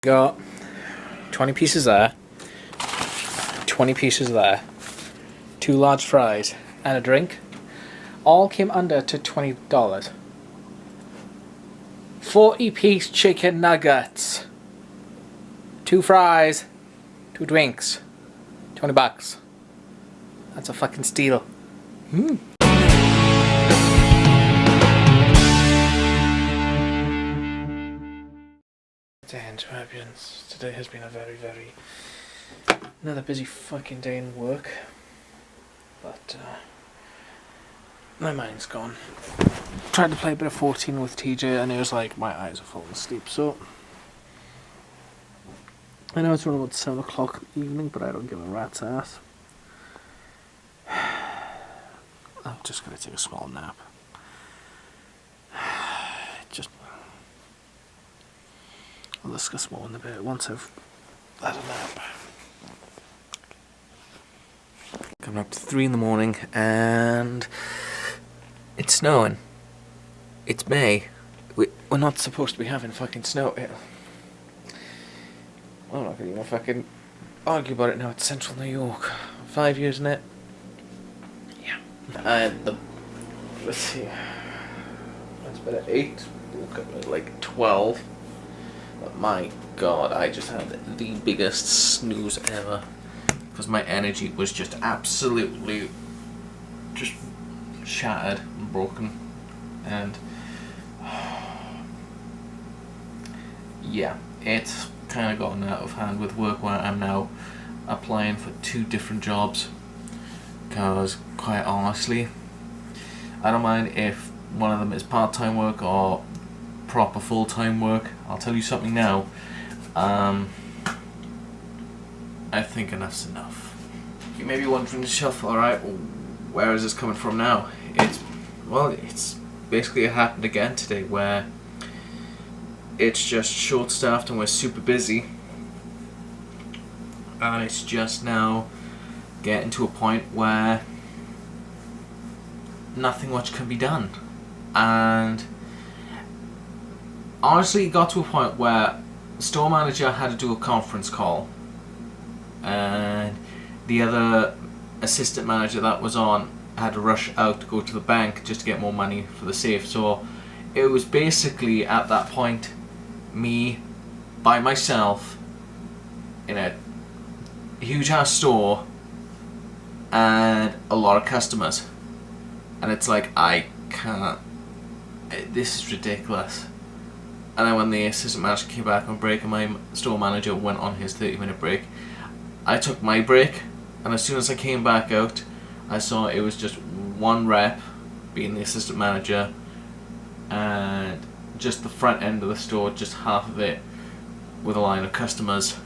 Got 20 pieces there, 20 pieces there, 2 large fries, and a drink. All came under to $20. 40-piece chicken nuggets, 2 fries, 2 drinks, $20. That's a fucking steal. And champions, today has been a another busy fucking day in work, but my mind's gone. Tried to play a bit of 14 with TJ and it was like my eyes are falling asleep, so I know it's around about 7 o'clock evening, but I don't give a rat's ass. I'm just gonna take a small nap. I'll discuss more in a bit once I've had a nap. Coming up to 3 in the morning and it's snowing. It's May. We're not supposed to be having fucking snow here. I'm not gonna even fucking argue about it now. It's central New York. 5 years in it. Yeah. Let's see. It's been at 8. Woke up at like 12. But my god, I just had the biggest snooze ever. Because my energy was just absolutely just shattered and broken. And yeah, it's kind of gotten out of hand with work where I'm now applying for 2 different jobs. Because quite honestly, I don't mind if one of them is part-time work or proper full-time work. I'll tell you something now. I think enough's enough. You may be wondering to yourself, alright, where is this coming from now? It's basically it happened again today where it's just short-staffed and we're super busy. And it's just now getting to a point where nothing much can be done. And honestly, it got to a point where the store manager had to do a conference call and the other assistant manager that was on had to rush out to go to the bank just to get more money for the safe. So it was basically at that point me by myself in a huge ass store and a lot of customers, and it's like I can't, this is ridiculous. And then when the assistant manager came back on break and my store manager went on his 30-minute break, I took my break, and as soon as I came back out, I saw it was just one rep, being the assistant manager, and just the front end of the store, just half of it, with a line of customers.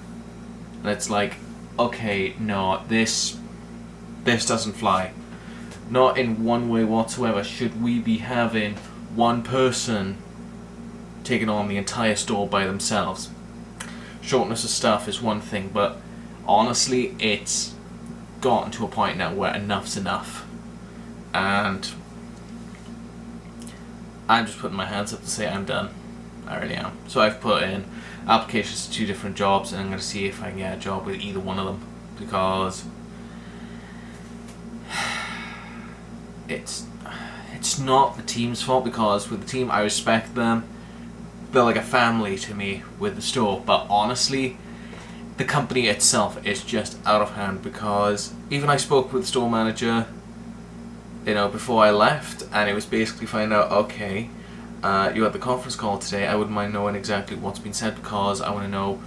And it's like, okay, no, this doesn't fly. Not in one way whatsoever should we be having one person taking on the entire store by themselves. Shortness of staff is one thing, but honestly, it's gotten to a point now where enough's enough. And I'm just putting my hands up to say I'm done. I really am. So I've put in applications to 2 different jobs, and I'm going to see if I can get a job with either one of them, because it's not the team's fault, because with the team I respect them. They're like a family to me with the store, but honestly, the company itself is just out of hand, because even I spoke with the store manager, before I left, and it was basically finding out, okay, you had the conference call today, I wouldn't mind knowing exactly what's been said, because I want to know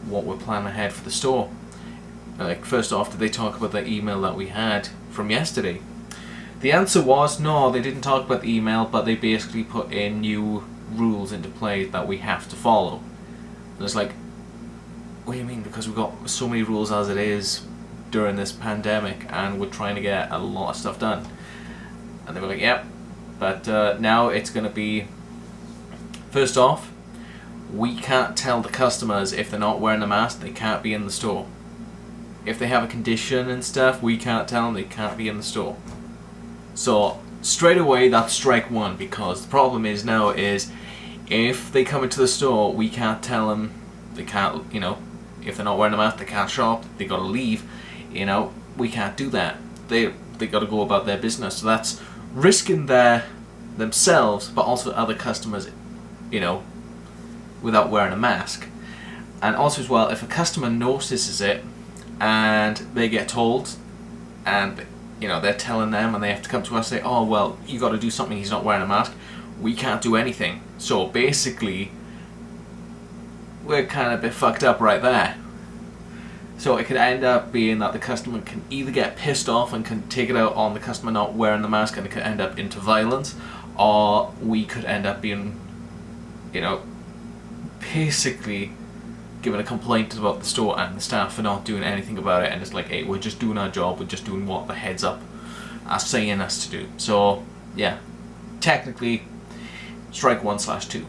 what we're planning ahead for the store. Like, first off, did they talk about the email that we had from yesterday? The answer was no, they didn't talk about the email, but they basically put in new rules into play that we have to follow. And it's like, what do you mean? Because we've got so many rules as it is during this pandemic, and we're trying to get a lot of stuff done. And they were like, yep, but now it's going to be, first off, we can't tell the customers if they're not wearing a mask, they can't be in the store. If they have a condition and stuff, we can't tell them they can't be in the store. So straight away, that's strike 1, because the problem is now is if they come into the store, we can't tell them they can't, you know, if they're not wearing a mask, they can't shop, they gotta leave, you know, we can't do that. They gotta go about their business. So that's risking themselves, but also other customers, you know, without wearing a mask. And also as well, if a customer notices it and they get told, and you know, they're telling them and they have to come to us and say, oh well, you got to do something, he's not wearing a mask, we can't do anything. So basically we're kind of a bit fucked up right there. So it could end up being that the customer can either get pissed off and can take it out on the customer not wearing the mask, and it could end up into violence, or we could end up being, you know, basically giving a complaint about the store and the staff for not doing anything about it. And it's like, hey, we're just doing our job, we're just doing what the heads up are saying us to do. So yeah, technically strike 1/2.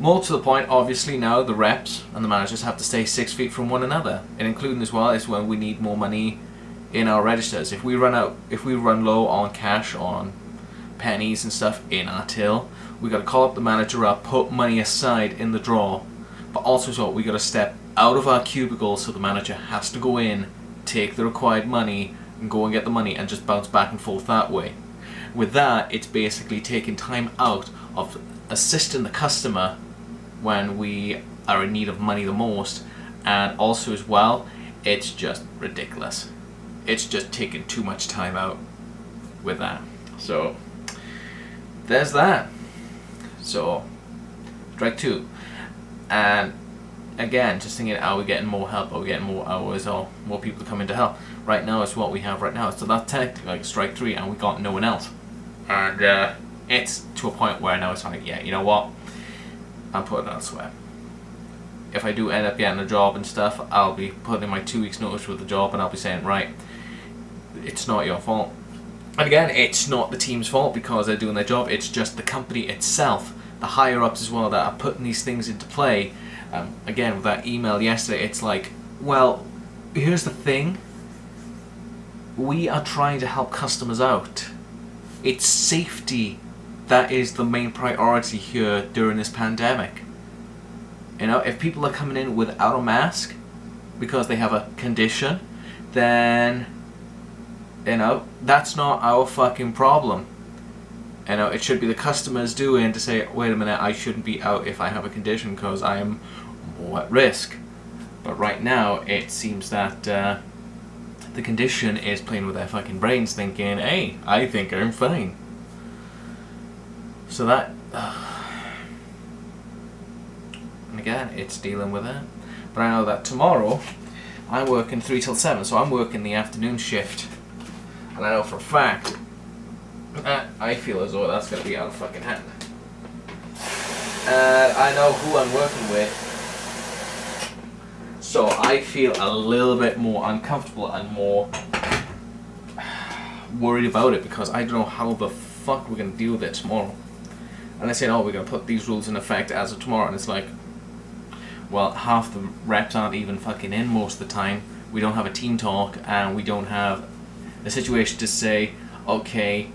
More to the point, obviously now the reps and the managers have to stay 6 feet from one another, and including as well is when we need more money in our registers. If we run low on cash, on pennies and stuff in our till, we got to call up the manager up, put money aside in the drawer, but also as well, we got to step out of our cubicle, so the manager has to go in, take the required money and go and get the money and just bounce back and forth that way. With that, it's basically taking time out of assisting the customer when we are in need of money the most, and also as well, it's just ridiculous. It's just taking too much time out with that. So there's that. So strike 2. And again, just thinking, are we getting more help, are we getting more hours, or more people coming to help? Right now it's what we have right now, so that's technically like strike 3, and we got no one else. And it's to a point where now it's like, yeah, you know what, I'm putting it elsewhere. If I do end up getting a job and stuff, I'll be putting in my 2 weeks notice with the job, and I'll be saying, right, it's not your fault. And again, it's not the team's fault because they're doing their job, it's just the company itself, the higher ups as well, that are putting these things into play. Again, with that email yesterday, it's like, well, here's the thing, we are trying to help customers out. It's safety that is the main priority here during this pandemic. You know, if people are coming in without a mask because they have a condition, then, you know, that's not our fucking problem. You know, it should be the customer's doing to say, wait a minute, I shouldn't be out if I have a condition because I am more at risk. But right now, it seems that the condition is playing with their fucking brains, thinking, hey, I think I'm fine. So that, and again, it's dealing with it. But I know that tomorrow, I'm working 3 till 7, so I'm working the afternoon shift. And I know for a fact, I feel as though that's going to be out of fucking hand. I know who I'm working with, so I feel a little bit more uncomfortable and more worried about it, because I don't know how the fuck we're going to deal with it tomorrow. And they said, oh, we're going to put these rules in effect as of tomorrow, and it's like, well, half the reps aren't even fucking in most of the time. We don't have a team talk, and we don't have a situation to say, okay,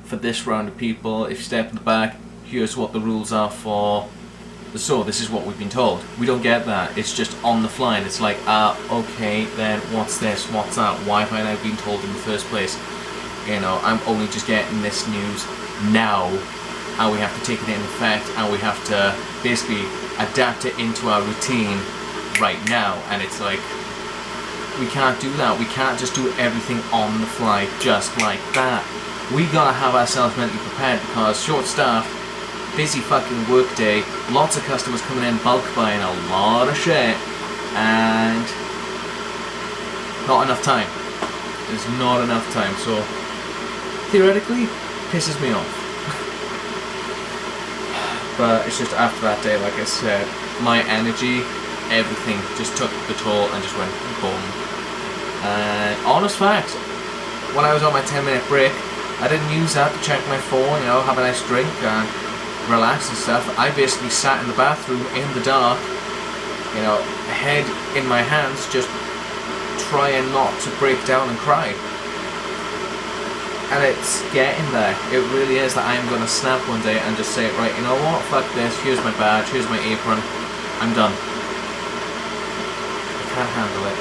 for this round of people, if you step in the back, here's what the rules are for the store, this is what we've been told. We don't get that. It's just on the fly, and it's like, okay, then what's this, what's that, why have I not been told in the first place? You know, I'm only just getting this news now, and we have to take it in effect, and we have to basically adapt it into our routine right now. And it's like, we can't do that. We can't just do everything on the fly just like that. We gotta have ourselves mentally prepared, because short-staffed, busy fucking workday, lots of customers coming in bulk buying a lot of shit, and not enough time. There's not enough time, so theoretically, pisses me off. But it's just after that day, like I said, my energy, everything just took the toll and just went boom. And honest fact, when I was on my 10-minute break, I didn't use that to check my phone, you know, have a nice drink and relax and stuff. I basically sat in the bathroom in the dark, you know, head in my hands, just trying not to break down and cry. And it's getting there. It really is that I am going to snap one day and just say, right, you know what, fuck this, here's my badge, here's my apron, I'm done. I can't handle it.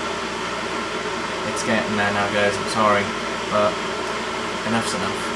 It's getting there now, guys. I'm sorry, but enough's enough.